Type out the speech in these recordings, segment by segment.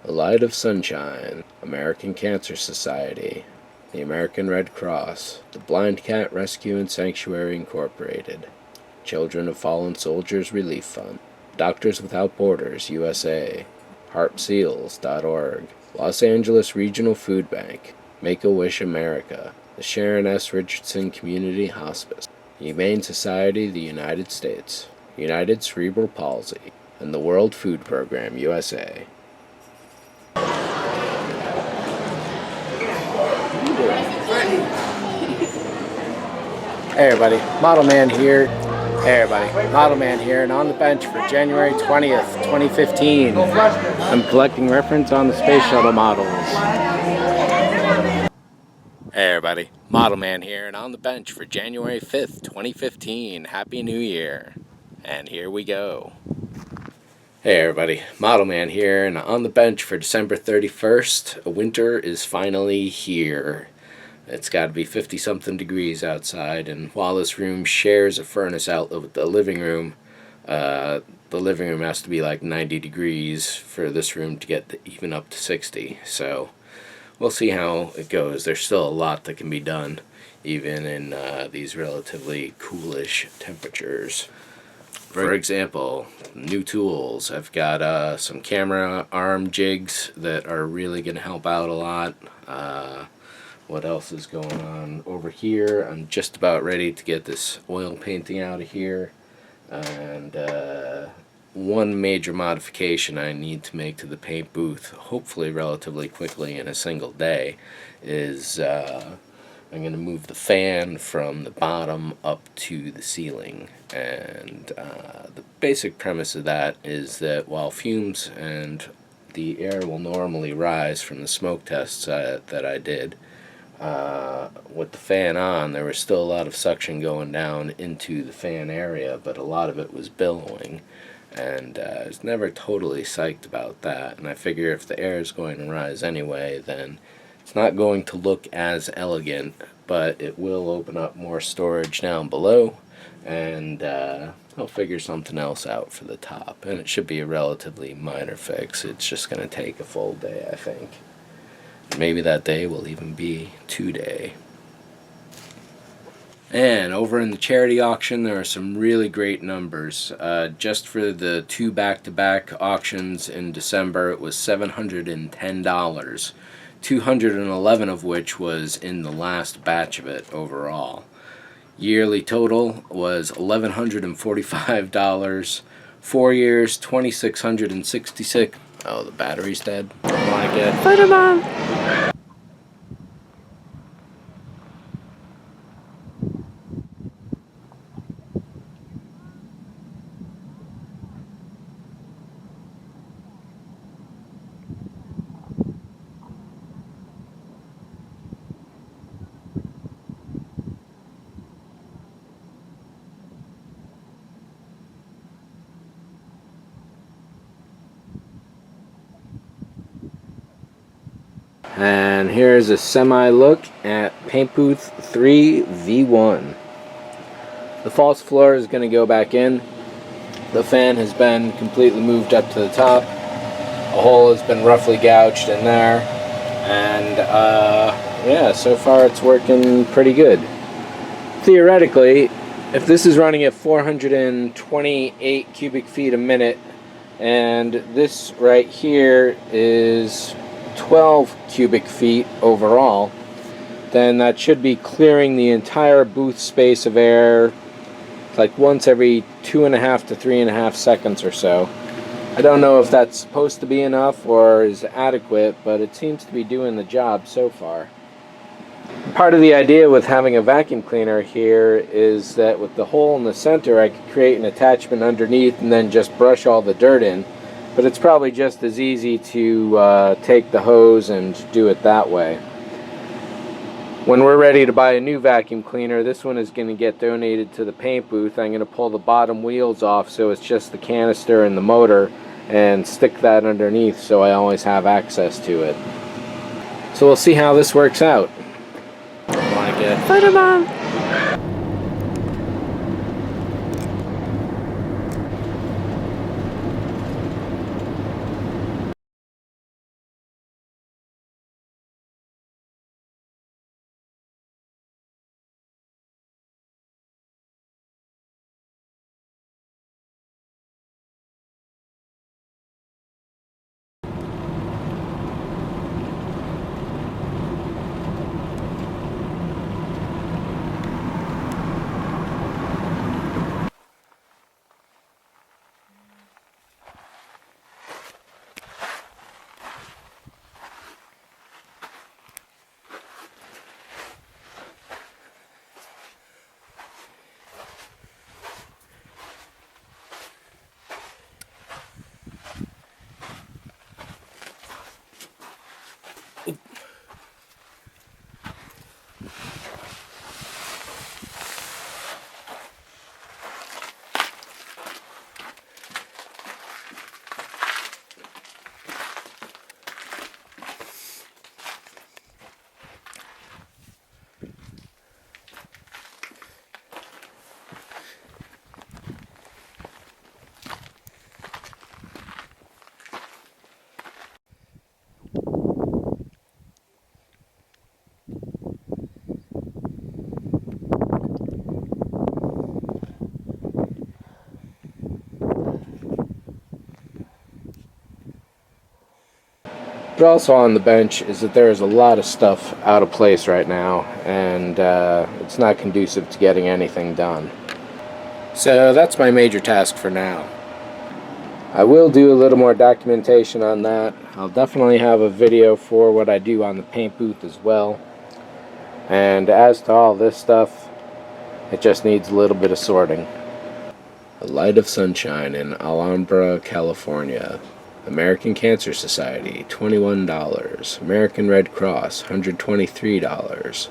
A Light of Sunshine, American Cancer Society, the American Red Cross, the Blind Cat Rescue and Sanctuary Incorporated, Children of Fallen Soldiers Relief Fund, Doctors Without Borders USA, HarpSeals.org, Los Angeles Regional Food Bank, Make-A-Wish America, the Sharon S. Richardson Community Hospice, Humane Society of the United States, United Cerebral Palsy, and the World Food Program USA. Hey everybody, ModelMan here. Hey everybody, ModelMan here, and on the bench for January 20th, 2015. I'm collecting reference on the space shuttle models. Hey everybody, ModelMan here, and on the bench for January 5th, 2015. Happy New Year. And here we go. Hey everybody, ModelMan here, and on the bench for December 31st. Winter is finally here. It's got to be 50-something degrees outside, and while this room shares a furnace outlet with the living room has to be like 90 degrees for this room to get even up to 60. So we'll see how it goes. There's still a lot that can be done, even in these relatively coolish temperatures. For example, new tools. I've got some camera arm jigs that are really going to help out a lot. What else is going on over here? I'm just about ready to get this oil painting out of here. And one major modification I need to make to the paint booth, hopefully relatively quickly in a single day, is I'm going to move the fan from the bottom up to the ceiling. And the basic premise of that is that while fumes and the air will normally rise from the smoke tests that I did, with the fan on, there was still a lot of suction going down into the fan area, but a lot of it was billowing, and I was never totally psyched about that. And I figure if the air is going to rise anyway, then it's not going to look as elegant, but it will open up more storage down below, and I'll figure something else out for the top. And it should be a relatively minor fix. It's just going to take a full day, I think. Maybe that day will even be 2-day. And over in the charity auction, there are some really great numbers. Just for the 2 back-to-back auctions in December, it was $710, 211 of which was in the last batch of it overall. Yearly total was $1,145. 4 years, $2,666. Oh, the battery's dead. I want to get Spider-Man. And here's a semi-look at Paint Booth 3V1. The false floor is going to go back in. The fan has been completely moved up to the top. A hole has been roughly gouged in there. And yeah, so far it's working pretty good. Theoretically, if this is running at 428 cubic feet a minute, and this right here is 12 cubic feet overall, then that should be clearing the entire booth space of air like once every 2.5 to 3.5 seconds or so. I don't know if that's supposed to be enough or is adequate, but it seems to be doing the job so far. Part of the idea with having a vacuum cleaner here is that with the hole in the center, I could create an attachment underneath and then just brush all the dirt in. But it's probably just as easy to take the hose and do it that way. When we're ready to buy a new vacuum cleaner, this one is going to get donated to the paint booth. I'm going to pull the bottom wheels off so it's just the canister and the motor, and stick that underneath so I always have access to it. So we'll see how this works out. I want to get Spider-Man. But also on the bench is that there is a lot of stuff out of place right now, and it's not conducive to getting anything done. So that's my major task for now. I will do a little more documentation on that. I'll definitely have a video for what I do on the paint booth as well. And as to all this stuff, it just needs a little bit of sorting. A light of sunshine in Alhambra, California. American Cancer Society, $21. American Red Cross, $123.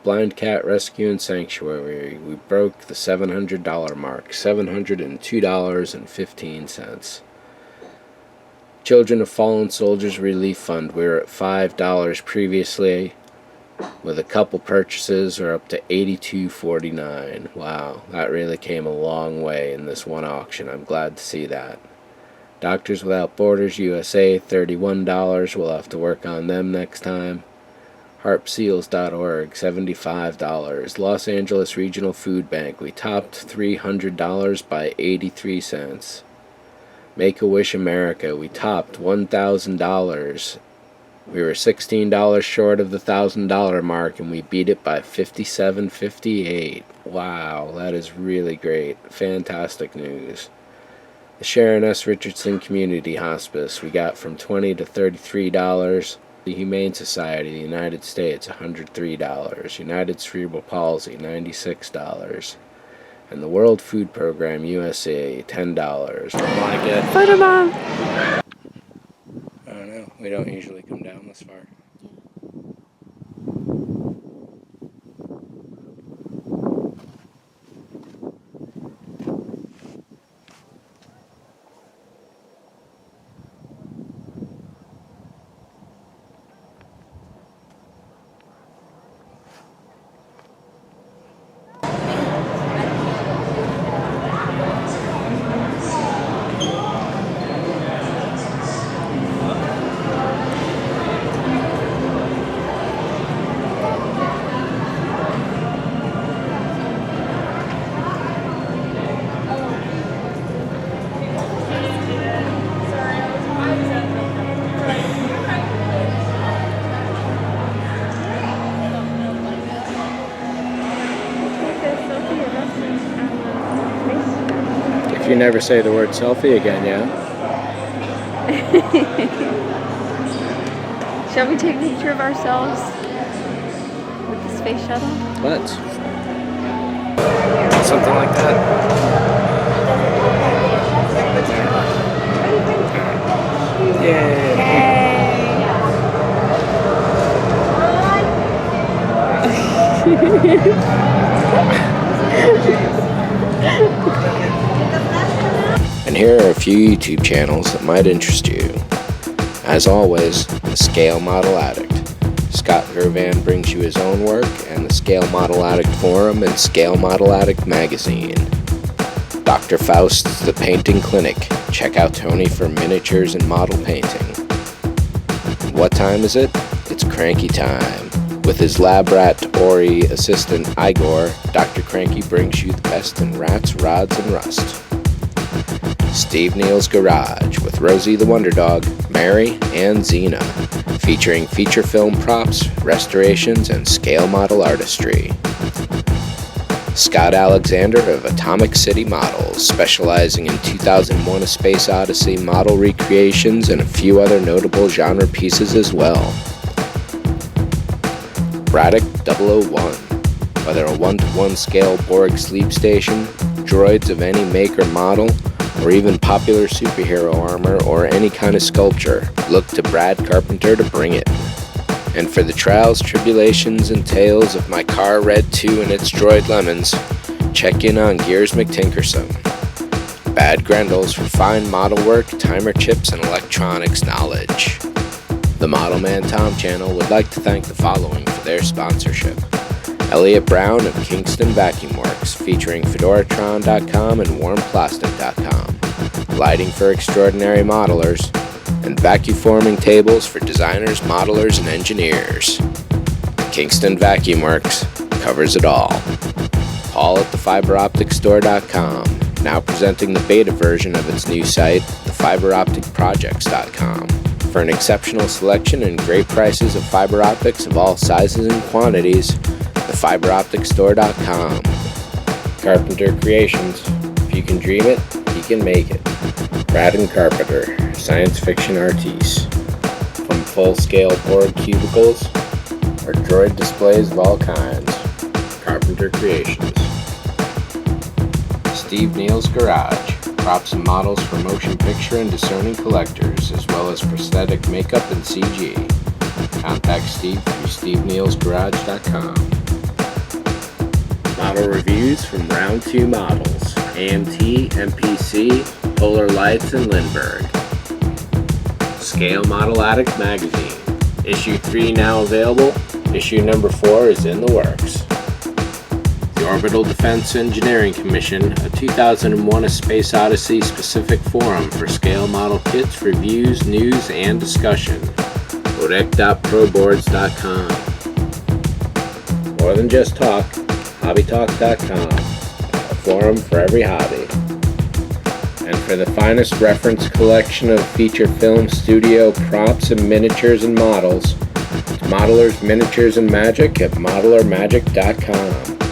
Blind Cat Rescue and Sanctuary, we broke the $700 mark, $702.15. Children of Fallen Soldiers Relief Fund, we were at $5 previously. With a couple purchases, we're up to $82.49. Wow, that really came a long way in this one auction. I'm glad to see that. Doctors Without Borders USA, $31. We'll have to work on them next time. HarpSeals.org, $75. Los Angeles Regional Food Bank, we topped $300 by 83 cents. Make-A-Wish America, we topped $1,000. We were $16 short of the $1,000 mark, and we beat it by $57.58. Wow, that is really great. Fantastic news. The Sharon S. Richardson Community Hospice, we got from $20 to $33. The Humane Society of the United States, $103. United Cerebral Palsy, $96. And the World Food Program USA, $10. Like it. Photo bomb! I don't know. We don't usually come down this far. If you never say the word selfie again, yeah? Shall we take a picture of ourselves with the space shuttle? Let's. Something like that. And here are a few YouTube channels that might interest you. As always, the Scale Model Addict. Scott Gervan brings you his own work, and the Scale Model Addict Forum and Scale Model Addict Magazine. Dr. Faust's The Painting Clinic. Check out Tony for miniatures and model painting. What time is it? It's Cranky time. With his lab rat Ori assistant Igor, Dr. Cranky brings you the best in rats, rods, and rust. Steve Neill's Garage with Rosie the Wonder Dog, Mary, and Xena, featuring feature film props, restorations, and scale model artistry. Scott Alexander of Atomic City Models, specializing in 2001: A Space Odyssey model recreations and a few other notable genre pieces as well. Braddock 001, whether a 1-to-1 scale Borg sleep station, droids of any make or model, or even popular superhero armor or any kind of sculpture, look to Brad Carpenter to bring it. And for the trials, tribulations, and tales of my car Red 2 and its droid lemons, check in on Gears McTinkerson. Bad Grendels for fine model work, timer chips, and electronics knowledge. The ModelManTom channel would like to thank the following for their sponsorship. Elliot Brown of Kingston Vacuum Works, featuring Fedoratron.com and WarmPlastic.com. Lighting for extraordinary modelers, and vacuum-forming tables for designers, modelers, and engineers. Kingston Vacuum Works covers it all. Paul at thefiberopticstore.com, now presenting the beta version of its new site, thefiberopticprojects.com, For an exceptional selection and great prices of fiber optics of all sizes and quantities, thefiberopticstore.com. Carpenter Creations. If you can dream it, you can make it. Brad and Carpenter, science fiction artists. From full-scale board cubicles or droid displays of all kinds. Carpenter Creations. Steve Neill's Garage. Props and models for motion picture and discerning collectors, as well as prosthetic makeup and CG. Contact Steve through steveneillsgarage.com. Model reviews from Round 2 Models, AMT, MPC, Polar Lights, and Lindbergh. Scale Model Addict Magazine. Issue 3 now available. Issue number 4 is in the works. The Orbital Defense Engineering Commission, a 2001 A Space Odyssey specific forum for scale model kits, reviews, news, and discussion. Odec.proboards.com. More than just talk, HobbyTalk.com, a forum for every hobby. And for the finest reference collection of feature film studio props and miniatures and models, Modelers, Miniatures, and Magic at modelermagic.com.